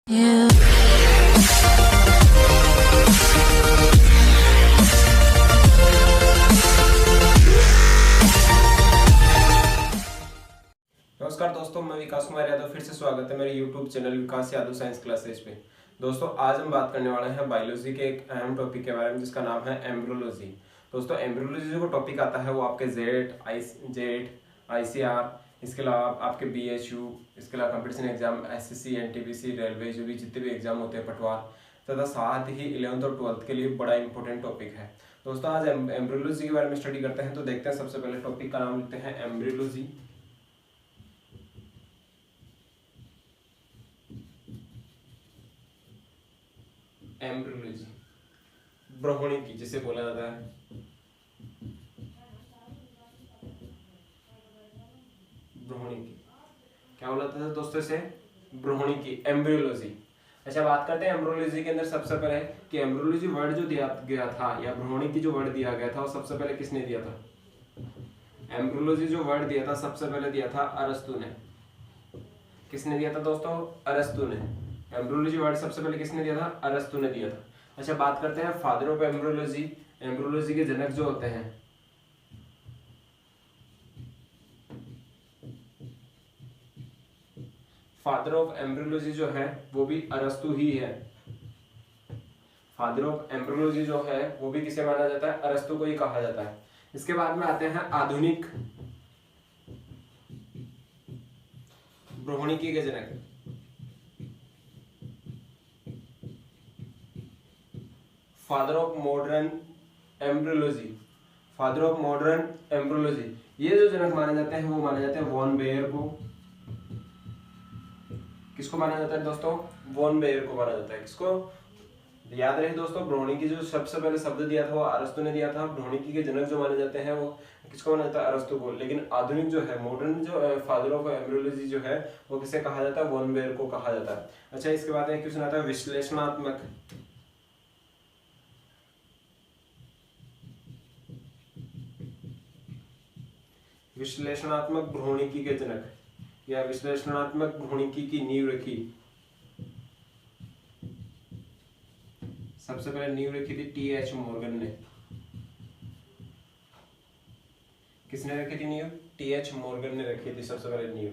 You नमस्कार दोस्तों, मैं विकास कुमार यादव। फिर से स्वागत है मेरे YouTube चैनल विकास यादव साइंस क्लासेज पे। दोस्तों आज हम बात करने वाले हैं बायोलॉजी के एक अहम टॉपिक के बारे में जिसका नाम है एम्ब्रियोलॉजी। दोस्तों एम्ब्रियोलॉजी जो टॉपिक आता है वो आपके जेट ICR, इसके अलावा आपके BHU, इसके अलावा competition exam SSC NTPC railway जो भी जितने भी एग्जाम होते हैं पटवार, तथा साथ ही 11th और 12th के लिए बड़ा इंपॉर्टेंट टॉपिक है। दोस्तों आज एम्ब्रियोलॉजी के बारे में स्टडी करते हैं। तो देखते हैं, सबसे पहले टॉपिक का नाम लिखते हैं एम्ब्रियोलॉजी। एम्ब्रियोलॉजी भ्रूणिकी जिसे बोला जाता है, भ्रूणिकी क्या बोला जाता है दोस्तों इसे? भ्रूणिकी, एम्ब्रियोलॉजी। अच्छा, बात करते हैं एम्ब्रियोलॉजी के अंदर सबसे पहले कि एम्ब्रियोलॉजी वर्ड जो दिया गया था या भ्रूणिकी जो वर्ड दिया गया था वो सबसे पहले किसने दिया था? एम्ब्रियोलॉजी जो वर्ड दिया था सबसे पहले दिया था अरस्तु ने। किसने दिया था दोस्तों? अरस्तु ने। एम्ब्रियोलॉजी वर्ड सबसे पहले किसने दिया था? अरस्तु ने दिया था। अच्छा, बात करते हैं फादर ऑफ एम्ब्रियोलॉजी। एम्ब्रियोलॉजी के जनक जो होते हैं, फादर ऑफ एम्ब्रियोलॉजी जो है वो भी अरस्तु ही है। फादर ऑफ एम्ब्रियोलॉजी जो है वो भी किसे माना जाता है? अरस्तु को ही कहा जाता है। इसके बाद में आते हैं आधुनिक भ्रूणिकी के जनक, father of modern embryology. Father of modern embryology ये जो जनक माने जाते हैं वो माने जाते हैं वॉन बेयर को। किसको माना जाता है दोस्तों? वॉन बेयर को माना जाता है। किसको? याद रहे दोस्तों, भ्रूणिकी जो सबसे पहले शब्द दिया था वो अरस्तु ने दिया था। भ्रूणिकी के जनक जो माने जाते हैं वो किसको माना जाता है? अरस्तु को। लेकिन आधुनिक जो है, मॉडर्न जो फादर ऑफ एम्ब्रियोलॉजी जो है वो किसे कहा जाता है? वॉन बेयर को कहा जाता है। अच्छा, इसके बाद एक क्वेश्चन आता है विश्लेषणात्मक भ्रूणिकी के जनक या विश्लेषणात्मक भ्रूणिकी की नींव रखी। सबसे पहले नींव रखी थी TH मॉर्गन ने। किसने रखी थी नींव? TH मॉर्गन ने रखी थी सबसे पहले नींव।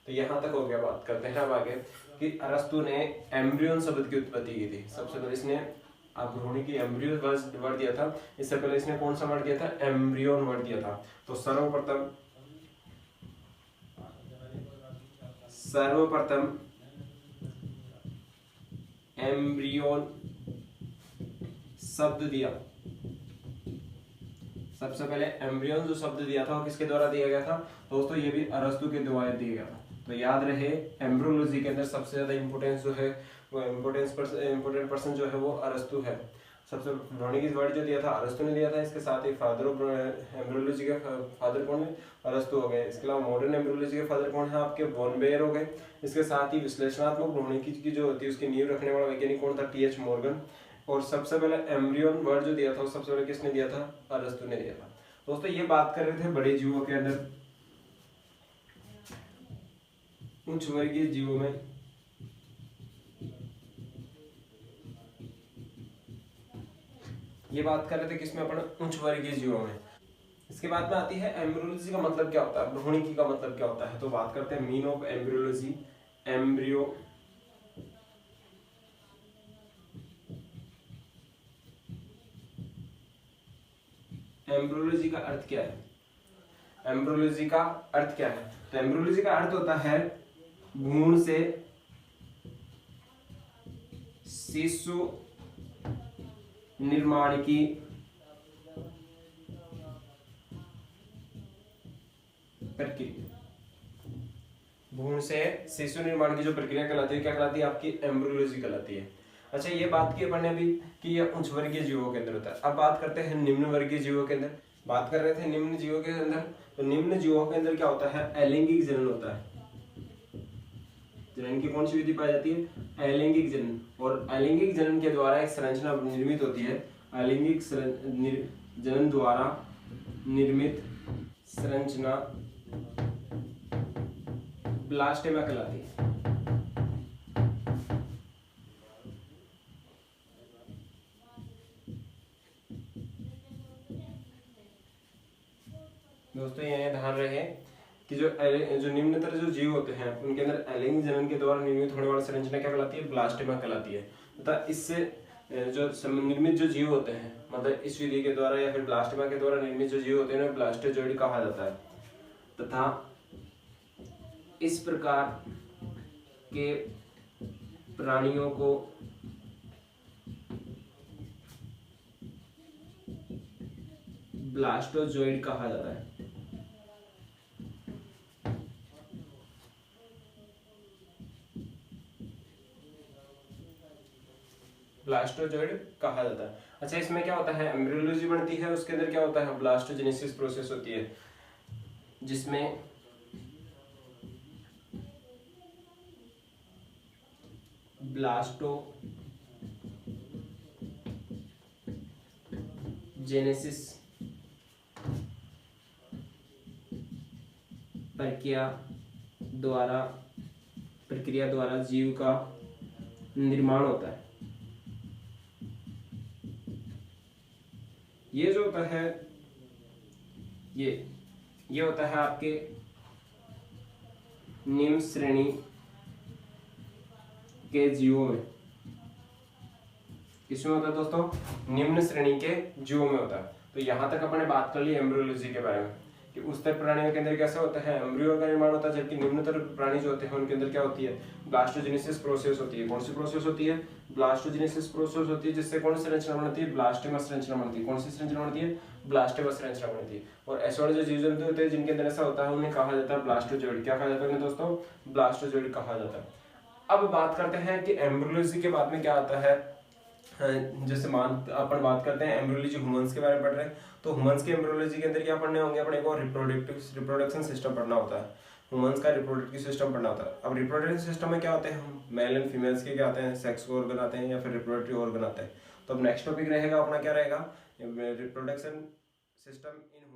तो यहां तक हो गया। बात करते हैं अब आगे कि अरस्तु ने एम्ब्रियोन शब्द की उत्पत्ति की थी। सबसे पहले इसने भ्रूणिकी एम्ब्रियो वर्ड दिया था। इससे पहले इसने कौन सा वर्ड दिया था? एम्ब्रियोन वर्ड दिया था। तो सर्वप्रथम एम्ब्रियोन शब्द दिया। सबसे पहले एम्ब्रियोन जो शब्द दिया था वो किसके द्वारा दिया गया था दोस्तों? ये भी अरस्तु के द्वारा दिया गया था। तो याद रहे, एम्ब्रियोलॉजी के अंदर सबसे ज्यादा इंपोर्टेंस जो है वो इम्पोर्टेंट पर्सन जो है वो अरस्तु है। सबसे भ्रूणिकी वर्ड जो दिया था अरस्तु ने दिया था। इसके साथ ही फादर ऑफ एम्ब्रियोलॉजी के फादर कौन है? अरस्तु हो गए। इसके अलावा मॉडर्न एम्ब्रियोलॉजी के फादर कौन है? आपके वॉन बेयर हो गए। इसके साथ ही विश्लेषणात्मक भ्रूणिकी की जो होती है उसकी नींव रखने वाला वैज्ञानिक कौन था? TH Morgan. और सबसे पहले एम्ब्रियोन वर्ड जो दिया था वो सबसे पहले किसने दिया था? अरस्तु ने दिया था। दोस्तों ये बात कर रहे थे बड़े जीवों के अंदर, उच्च वर्गीय जीवों में ये बात कर रहे थे किसमें? अपन उच्च वर्गीय जीवों में। इसके बाद में आती है एम्ब्रियोलॉजी का मतलब क्या होता है, भ्रूणिकी का मतलब क्या होता है। तो बात करते हैं मीन ऑफ एम्ब्रियोलॉजी। एम्ब्रियोलॉजी का अर्थ क्या है? एम्ब्रियोलॉजी का अर्थ क्या है? तो एम्ब्रियोलॉजी का अर्थ होता है भ्रूण से शिशु निर्माण की प्रक्रिया। भ्रूण से शिशु निर्माण की जो प्रक्रिया कहलाती है क्या कहलाती है? आपकी एम्ब्रियोलॉजी कहलाती है। अच्छा, ये बात की अपन ने अभी कि यह उच्च वर्गीय जीवों के अंदर होता है। अब बात करते हैं निम्न वर्गीय जीवों के अंदर। बात कर रहे थे निम्न जीवों के अंदर, तो निम्न जीवों के अंदर क्या होता है? अलैंगिक जनन होता है। जनन की कौन सी विधि पाई जाती है? अलैंगिक जनन। और अलैंगिक जनन के द्वारा एक संरचना निर्मित होती है। अलैंगिक जनन द्वारा निर्मित संरचना ब्लास्टेमा कहलाती है। दोस्तों ये ध्यान रहे कि जो निम्नतर जो जीव होते हैं उनके अंदर एलिंग जनन के द्वारा निर्मित होने वाली संरचना क्या कहलाती है, ब्लास्टेमा कहलाती है। तथा इससे जो निर्मित जो जीव होते हैं, मतलब इस विधि के द्वारा या फिर ब्लास्टेमा के द्वारा निर्मित जो जीव होते हैं उन्हें ब्लास्टोजोइड कहा जाता है। तथा इस प्रकार के प्राणियों को ब्लास्टोजोइड कहा जाता है। ब्लास्टोजोइड कहा जाता है। अच्छा, इसमें क्या होता है, एम्ब्रियोलॉजी बनती है, उसके अंदर क्या होता है, ब्लास्टोजेनेसिस प्रोसेस होती है, जिसमें ब्लास्टोजेनेसिस प्रक्रिया द्वारा जीव का निर्माण होता है। ये जो होता है ये होता है आपके निम्न श्रेणी के जीवों में। किसमें होता है दोस्तों, निम्न श्रेणी के जीवों में होता है। तो यहां तक अपने बात कर ली एम्ब्रियोलॉजी के बारे में कि उच्चतर प्राणियों के अंदर कैसे होता है, एम्ब्रियो का निर्माण होता है, जबकि निम्नतर प्राणी जो होते हैं उनके अंदर क्या होती है, ब्लास्टोजेनेसिस प्रोसेस होती है। कौन सी प्रोसेस होती है, ब्लास्टोजेनेसिस प्रोसेस होती है, जिससे कौन सी संरचना बनती है, ब्लास्टेमा संरचना बनती है। कौन सी संरचना बनती है, ब्लास्टेमा संरचना बनती है। और ऐसे वाले जो जीव जंतु होते हैं जिनके अंदर ऐसा होता है उन्हें कहा जाता है ब्लास्टोजोइड। क्या कहा जाता है दोस्तों, ब्लास्टोजोइड कहा जाता है। अब बात करते हैं कि एम्ब्रियोलॉजी के बाद में क्या आता है। जैसे अपन बात करते हैं एम्ब्रियोलॉजी ह्यूमंस के बारे में पढ़ रहे हैं, तो ह्यूमंस के एम्ब्रियोलॉजी के अंदर क्या पढ़ने होंगे, अपने को रिप्रोडक्शन सिस्टम पढ़ना होता है। ह्यूमंस का रिप्रोडक्टिव सिस्टम पढ़ना होता है। अब रिप्रोडक्टिव सिस्टम में क्या होते हैं, हम मेल एंड फीमेल्स के क्या आते हैं, सेक्स ऑर्गन आते हैं या फिर रिप्रोडक्टिव ऑर्गन आते हैं। तो अब नेक्स्ट टॉपिक रहेगा अपना क्या रहेगा, रिप्रोडक्शन सिस्टम इन